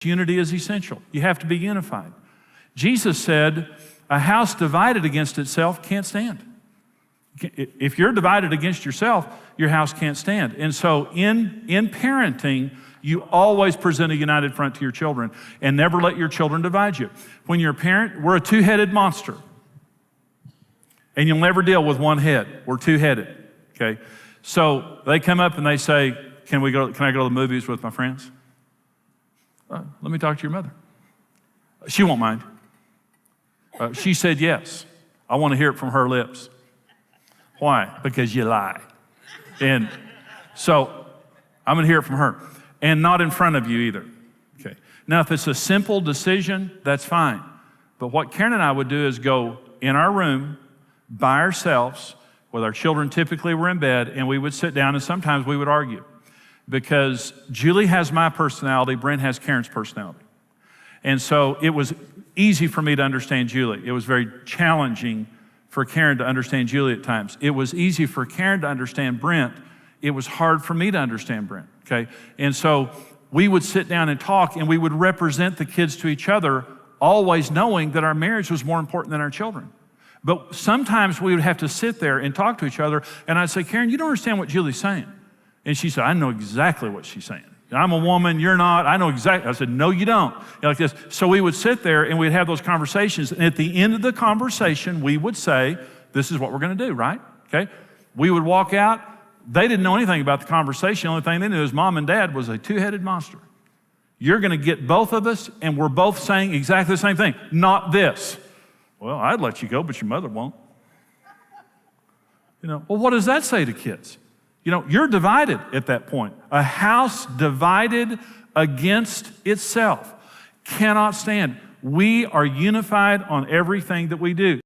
Unity is essential. You have to be unified. Jesus said, a house divided against itself can't stand. If you're divided against yourself, your house can't stand. And so in parenting, you always present a united front to your children and never let your children divide you. When you're a parent, we're a two-headed monster. And you'll never deal with one head. We're two-headed, okay? So they come up and they say, can I go to the movies with my friends? Let me talk to your mother. She won't mind. She said yes. I want to hear it from her lips. Why? Because you lie. And so I'm going to hear it from her. And not in front of you either. Okay. Now, if it's a simple decision, that's fine. But what Karen and I would do is go in our room by ourselves, with our children typically were in bed, and we would sit down and sometimes we would argue. Because Julie has my personality, Brent has Karen's personality. And so it was easy for me to understand Julie. It was very challenging for Karen to understand Julie at times. It was easy for Karen to understand Brent. It was hard for me to understand Brent, okay? And so we would sit down and talk, and we would represent the kids to each other, always knowing that our marriage was more important than our children. But sometimes we would have to sit there and talk to each other, and I'd say, Karen, you don't understand what Julie's saying. And she said, I know exactly what she's saying. I'm a woman, you're not, I know exactly. I said, no, you don't. Like this. So we would sit there and we'd have those conversations. And at the end of the conversation, we would say, this is what we're going to do, right? Okay. We would walk out. They didn't know anything about the conversation. The only thing they knew is mom and dad was a two-headed monster. You're going to get both of us, and we're both saying exactly the same thing. Not this. Well, I'd let you go, but your mother won't. Well, what does that say to kids? You're divided at that point. A house divided against itself cannot stand. We are unified on everything that we do.